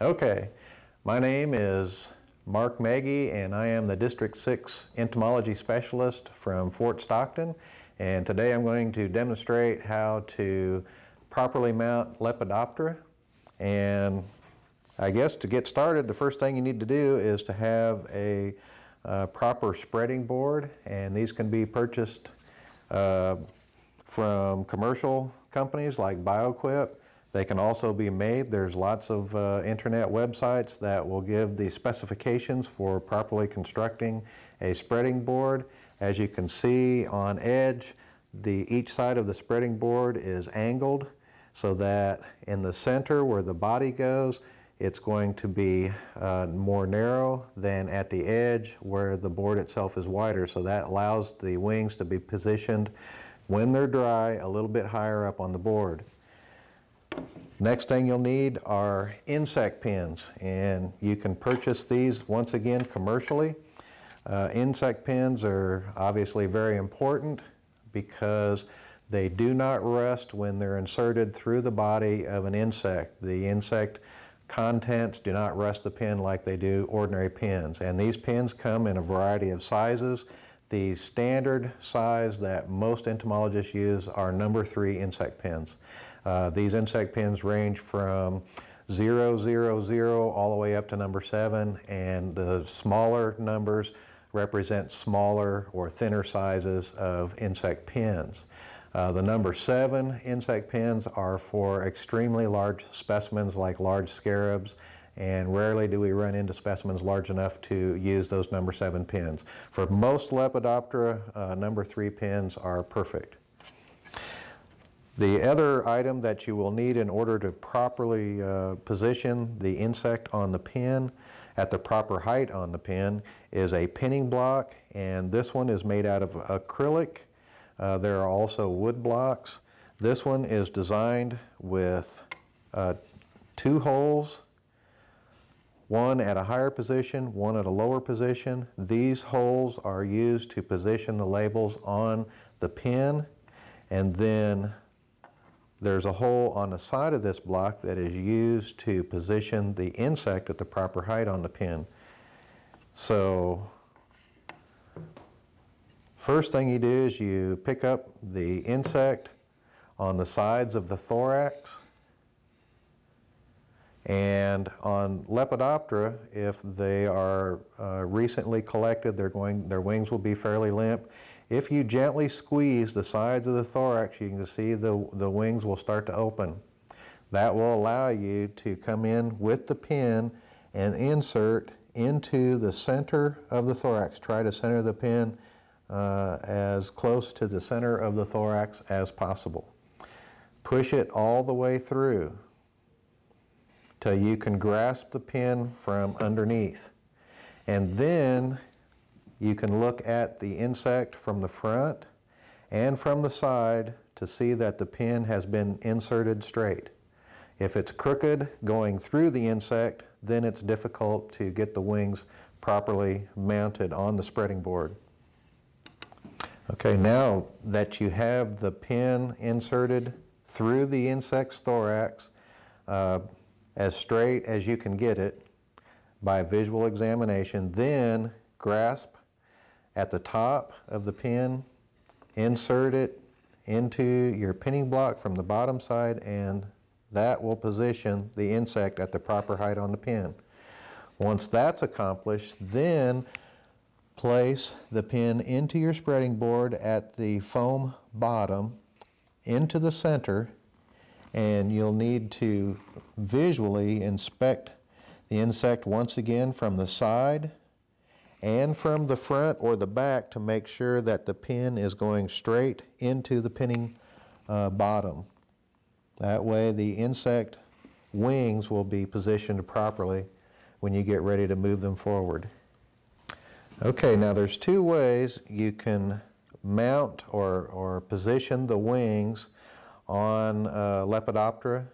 Okay, my name is Mark Maggie and I am the District 6 Entomology Specialist from Fort Stockton, and today I'm going to demonstrate how to properly mount Lepidoptera. And I guess to get started, the first thing you need to do is to have a proper spreading board, and these can be purchased from commercial companies like BioQuip. They can also be made. There's lots of internet websites that will give the specifications for properly constructing a spreading board. As you can see on edge, each side of the spreading board is angled so that in the center where the body goes, it's going to be more narrow than at the edge where the board itself is wider. So that allows the wings to be positioned when they're dry a little bit higher up on the board. Next thing you'll need are insect pins, and you can purchase these once again commercially. Insect pins are obviously very important because they do not rust when they're inserted through the body of an insect. The insect contents do not rust the pin like they do ordinary pins, and these pins come in a variety of sizes. The standard size that most entomologists use are number 3 insect pins. These insect pins range from 000 all the way up to number 7, and the smaller numbers represent smaller or thinner sizes of insect pins. The number 7 insect pins are for extremely large specimens like large scarabs, and rarely do we run into specimens large enough to use those number 7 pins. For most Lepidoptera, number 3 pins are perfect. The other item that you will need in order to properly position the insect on the pin at the proper height on the pin is a pinning block, and this one is made out of acrylic. There are also wood blocks. This one is designed with 2 holes, one at a higher position, one at a lower position. These holes are used to position the labels on the pin, and then there's a hole on the side of this block that is used to position the insect at the proper height on the pin. So first thing you do is you pick up the insect on the sides of the thorax, and on Lepidoptera, if they are recently collected, their wings will be fairly limp. If you gently squeeze the sides of the thorax, you can see the wings will start to open. That will allow you to come in with the pin and insert into the center of the thorax. Try to center the pin as close to the center of the thorax as possible. Push it all the way through till you can grasp the pin from underneath. And then you can look at the insect from the front and from the side to see that the pin has been inserted straight. If it's crooked going through the insect, then it's difficult to get the wings properly mounted on the spreading board. Okay, now that you have the pin inserted through the insect's thorax as straight as you can get it by visual examination, then grasp at the top of the pin, insert it into your pinning block from the bottom side, and that will position the insect at the proper height on the pin. Once that's accomplished, then place the pin into your spreading board at the foam bottom into the center, and you'll need to visually inspect the insect once again from the side and from the front or the back to make sure that the pin is going straight into the pinning bottom. That way the insect wings will be positioned properly when you get ready to move them forward. Okay, now there's 2 ways you can mount or position the wings on Lepidoptera.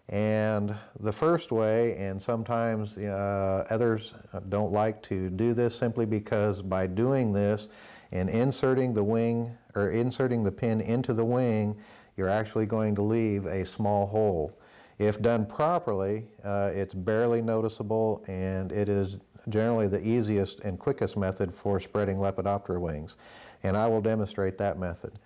And the first way, and sometimes others don't like to do this simply because by doing this and inserting the wing or inserting the pin into the wing, you're actually going to leave a small hole. If done properly, it's barely noticeable, and it is generally the easiest and quickest method for spreading Lepidoptera wings. And I will demonstrate that method.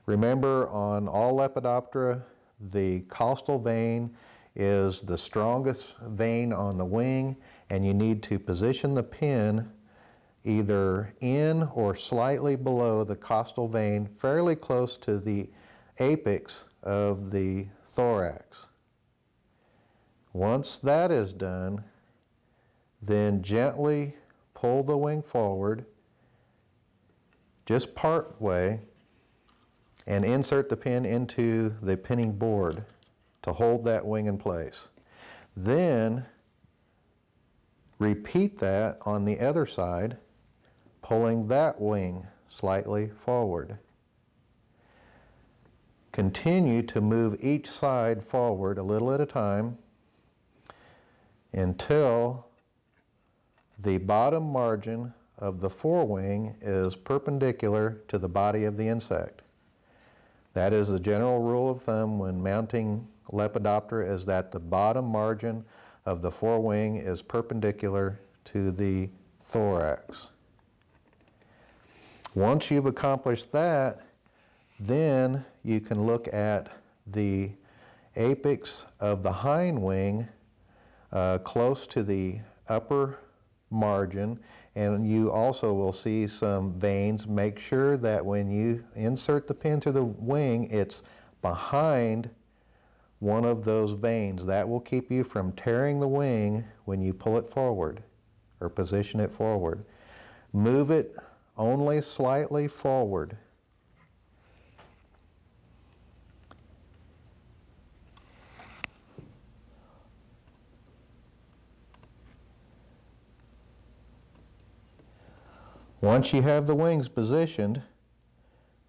Remember, on all Lepidoptera, the costal vein is the strongest vein on the wing, and you need to position the pin either in or slightly below the costal vein, fairly close to the apex of the thorax. Once that is done, then gently pull the wing forward, just part way, and insert the pin into the pinning board to hold that wing in place. Then repeat that on the other side, pulling that wing slightly forward. Continue to move each side forward a little at a time until the bottom margin of the forewing is perpendicular to the body of the insect. That is the general rule of thumb when mounting Lepidoptera, is that the bottom margin of the forewing is perpendicular to the thorax. Once you've accomplished that, then you can look at the apex of the hind wing close to the upper margin, and you also will see some veins. Make sure that when you insert the pin through the wing, it's behind one of those veins. That will keep you from tearing the wing when you pull it forward or position it forward. Move it only slightly forward. Once you have the wings positioned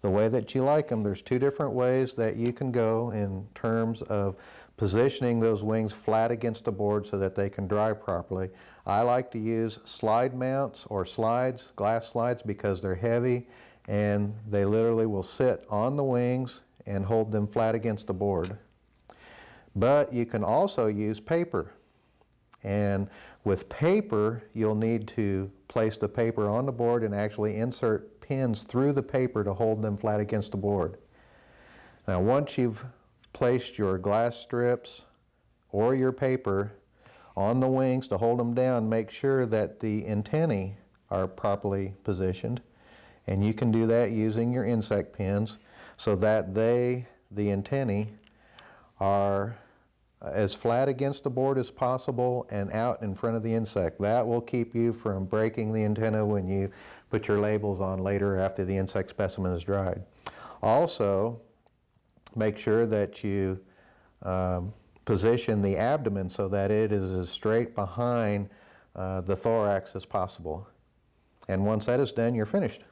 the way that you like them, there's two different ways that you can go in terms of positioning those wings flat against the board so that they can dry properly. I like to use slide mounts or slides, glass slides, because they're heavy and they literally will sit on the wings and hold them flat against the board. But you can also use paper. And with paper, you'll need to place the paper on the board and actually insert pins through the paper to hold them flat against the board. Now, once you've placed your glass strips or your paper on the wings to hold them down, make sure that the antennae are properly positioned. And you can do that using your insect pins so that the antennae are as flat against the board as possible and out in front of the insect. That will keep you from breaking the antenna when you put your labels on later after the insect specimen is dried. Also, make sure that you position the abdomen so that it is as straight behind the thorax as possible. And once that is done, you're finished.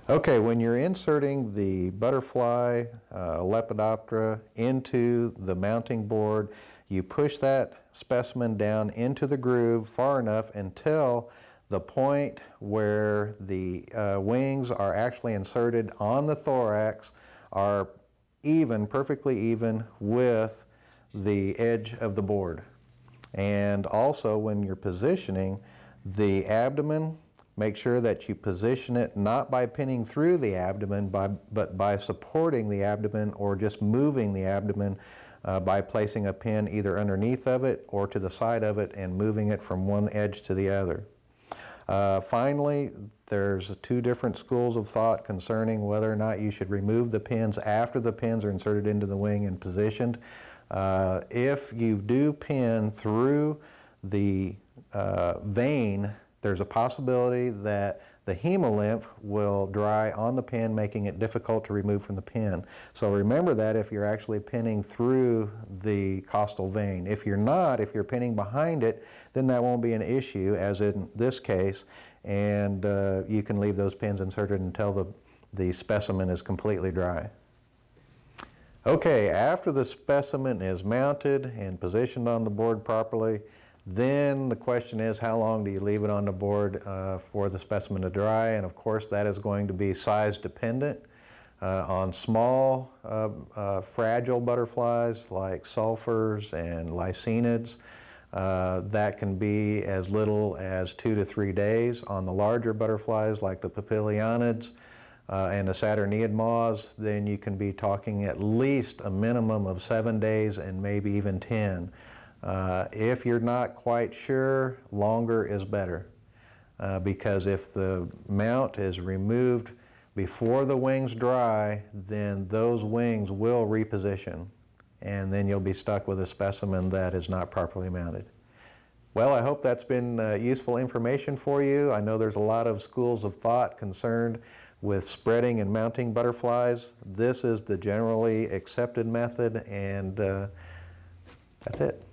Okay, when you're inserting the butterfly Lepidoptera into the mounting board, you push that specimen down into the groove far enough until the point where the wings are actually inserted on the thorax are even, perfectly even with the edge of the board. And also, when you're positioning the abdomen, make sure that you position it not by pinning through the abdomen, but by supporting the abdomen or just moving the abdomen by placing a pin either underneath of it or to the side of it and moving it from one edge to the other. Finally, there's two different schools of thought concerning whether or not you should remove the pins after the pins are inserted into the wing and positioned. If you do pin through the vein, there's a possibility that the hemolymph will dry on the pin, making it difficult to remove from the pin. So remember that if you're actually pinning through the costal vein. If you're not, if you're pinning behind it, then that won't be an issue, as in this case, and you can leave those pins inserted until the specimen is completely dry. Okay, after the specimen is mounted and positioned on the board properly, Then the question is, how long do you leave it on the board for the specimen to dry? And of course, that is going to be size dependent. On small, fragile butterflies like sulfurs and lycaenids, that can be as little as 2 to 3 days. On the larger butterflies like the papilionids and the saturniid moths, then you can be talking at least a minimum of 7 days and maybe even 10. If you're not quite sure, longer is better, because if the mount is removed before the wings dry, then those wings will reposition, and then you'll be stuck with a specimen that is not properly mounted. Well, I hope that's been useful information for you. I know there's a lot of schools of thought concerned with spreading and mounting butterflies. This is the generally accepted method, and that's it.